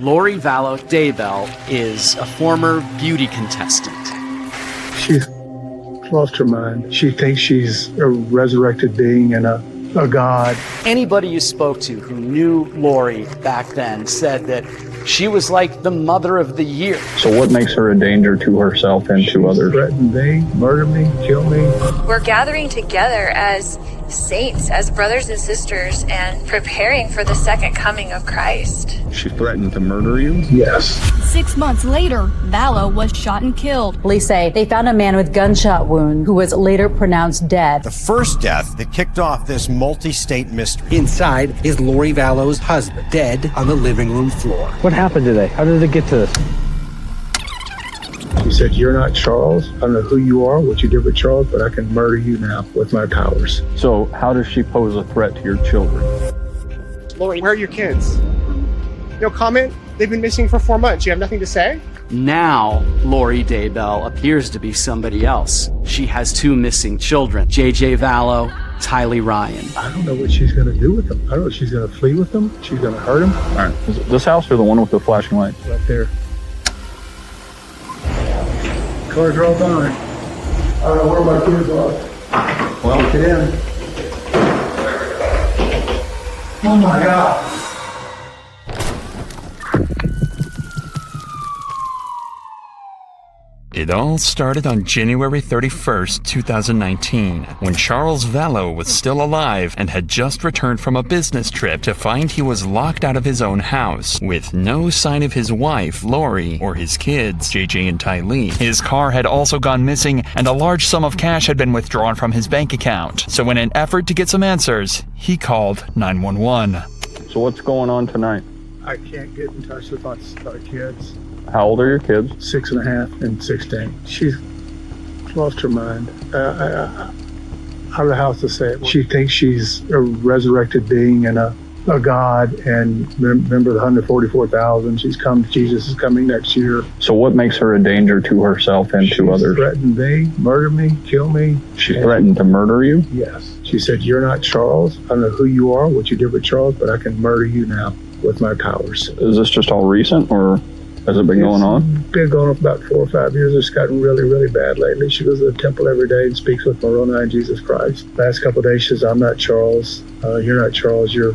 Lori Vallow Daybell is a former beauty contestant. She's lost her mind. She thinks she's a resurrected being and a god. Anybody you spoke to who knew Lori back then said that she was like the mother of the year. So what makes her a danger to herself and to others? Threatened me, murder me, kill me. We're gathering together as saints, as brothers and sisters, and preparing for the second coming of Christ. She threatened to murder you? Yes. 6 months later, Vallow was shot and killed. Police say they found a man with gunshot wound who was later pronounced dead. The first death that kicked off this multi-state mystery. Inside is Lori Vallow's husband, dead on the living room floor. What happened today? How did it get to this? She said, "You're not Charles. I don't know who you are, what you did with Charles, but I can murder you now with my powers." So how does she pose a threat to your children? Lori, where are your kids? No comment? They've been missing for 4 months. You have nothing to say? Now, Lori Daybell appears to be somebody else. She has 2 missing children, JJ Vallow, Tylee Ryan. I don't know what she's going to do with them. I don't know if she's going to flee with them. She's going to hurt them. All right. Is it this house or the one with the flashing light? Right there. Cars are all gone. I don't know where my kids are. Well, get in. Oh my God. It all started on January 31st, 2019, when Charles Vallow was still alive and had just returned from a business trip to find he was locked out of his own house, with no sign of his wife, Lori, or his kids, JJ and Tylee. His car had also gone missing, and a large sum of cash had been withdrawn from his bank account. So in an effort to get some answers, he called 911. So what's going on tonight? I can't get in touch with our kids. How old are your kids? 6.5 and 16. She's lost her mind. I don't know how else to say it. She thinks she's a resurrected being and a god, and remember the 144,000. Jesus is coming next year. So what makes her a danger to herself and to others? Threatened me, murder me, kill me. She threatened to murder you? Yes. She said, "You're not Charles. I don't know who you are, what you did with Charles, but I can murder you now with my powers." Is this just all recent, or has it been going on? Been going on for about 4 or 5 years. It's gotten really, really bad lately. She goes to the temple every day and speaks with Moroni and Jesus Christ. Last couple of days, she says, "I'm not Charles. You're not Charles. You're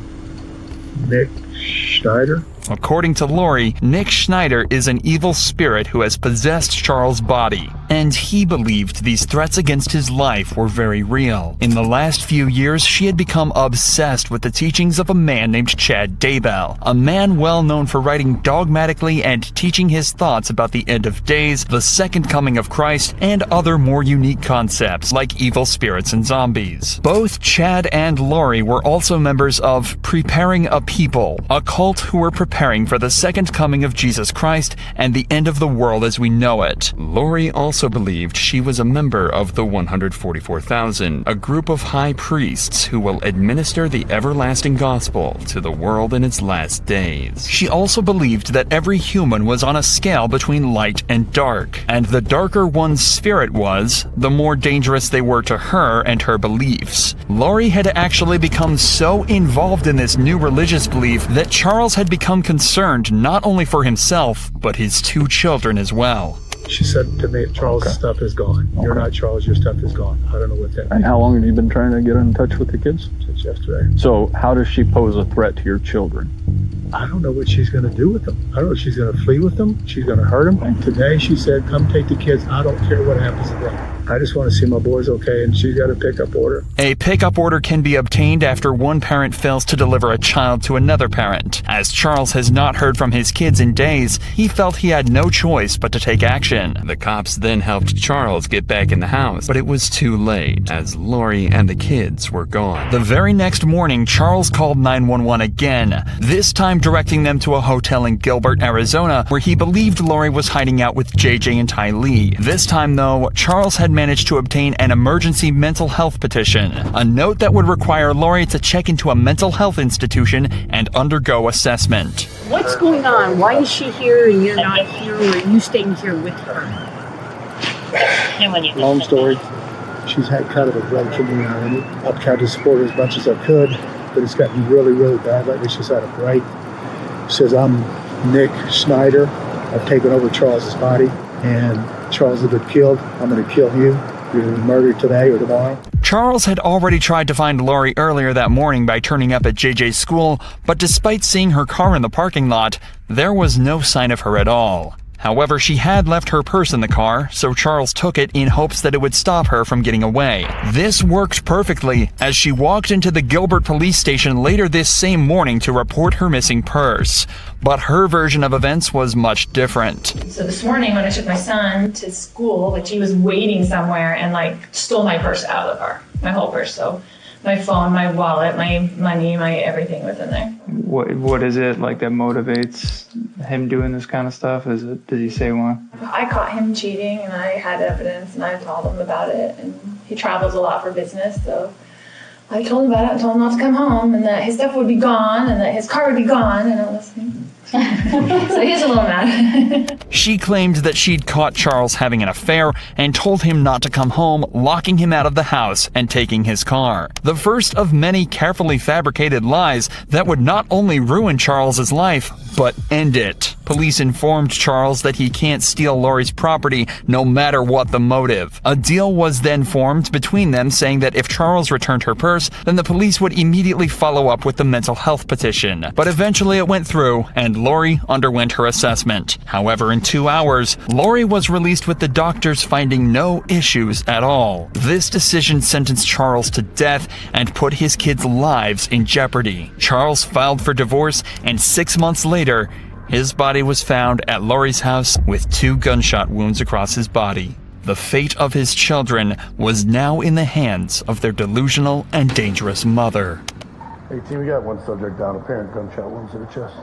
Nick Schneider." According to Lori, Nick Schneider is an evil spirit who has possessed Charles' body, and he believed these threats against his life were very real. In the last few years, she had become obsessed with the teachings of a man named Chad Daybell, a man well known for writing dogmatically and teaching his thoughts about the end of days, the second coming of Christ, and other more unique concepts like evil spirits and zombies. Both Chad and Lori were also members of Preparing a People, a cult who were preparing for the second coming of Jesus Christ and the end of the world as we know it. Lori also believed she was a member of the 144,000, a group of high priests who will administer the everlasting gospel to the world in its last days. She also believed that every human was on a scale between light and dark, and the darker one's spirit was, the more dangerous they were to her and her beliefs. Lori had actually become so involved in this new religious belief that Charles had become concerned not only for himself, but his 2 children as well. She said to me, "Charles' stuff is gone. You're not Charles, your stuff is gone." I don't know what that means. And how long have you been trying to get in touch with the kids? Since yesterday. So how does she pose a threat to your children? I don't know what she's going to do with them. I don't know if she's going to flee with them. She's going to hurt them. And today she said, "Come take the kids. I don't care what happens to them. I just want to see my boys okay," and she's got a pickup order. A pickup order can be obtained after one parent fails to deliver a child to another parent. As Charles has not heard from his kids in days, he felt he had no choice but to take action. The cops then helped Charles get back in the house, but it was too late, as Lori and the kids were gone. The very next morning, Charles called 911 again, this time directing them to a hotel in Gilbert, Arizona, where he believed Lori was hiding out with JJ and Tylee. This time, though, Charles had managed to obtain an emergency mental health petition, a note that would require Lori to check into a mental health institution and undergo assessment. What's going on? Why is she here and you're not here, or are you staying here with her? Long story. She's had kind of a break from me already. I've tried to support her as much as I could, but it's gotten really, really bad lately. She's had a break. She says, "I'm Nick Schneider. I've taken over Charles's body, and Charles has been killed. I'm going to kill you. You're going to be murdered today or tomorrow. Charles had already tried to find Lori earlier that morning by turning up at JJ's school, but despite seeing her car in the parking lot, there was no sign of her at all. However, she had left her purse in the car, so Charles took it in hopes that it would stop her from getting away. This worked perfectly, as she walked into the Gilbert police station later this same morning to report her missing purse. But her version of events was much different. So this morning when I took my son to school, like he was waiting somewhere and stole my purse out of the car, my whole purse. So my phone, my wallet, my money, my everything was in there. What is it like that motivates him doing this kind of stuff? Does he say why? I caught him cheating and I had evidence and I told him about it, and he travels a lot for business, so I told him about it and told him not to come home and that his stuff would be gone and that his car would be gone and all this thing. So he's a little mad. She claimed that she'd caught Charles having an affair and told him not to come home, locking him out of the house and taking his car. The first of many carefully fabricated lies that would not only ruin Charles's life, but end it. Police informed Charles that he can't steal Lori's property no matter what the motive. A deal was then formed between them saying that if Charles returned her purse, then the police would immediately follow up with the mental health petition. But eventually it went through and Lori underwent her assessment. However, in 2 hours, Lori was released with the doctors finding no issues at all. This decision sentenced Charles to death and put his kids' lives in jeopardy. Charles filed for divorce, and 6 months later, his body was found at Lori's house with 2 gunshot wounds across his body. The fate of his children was now in the hands of their delusional and dangerous mother. 18, we got one subject down, apparent gunshot wounds to the chest.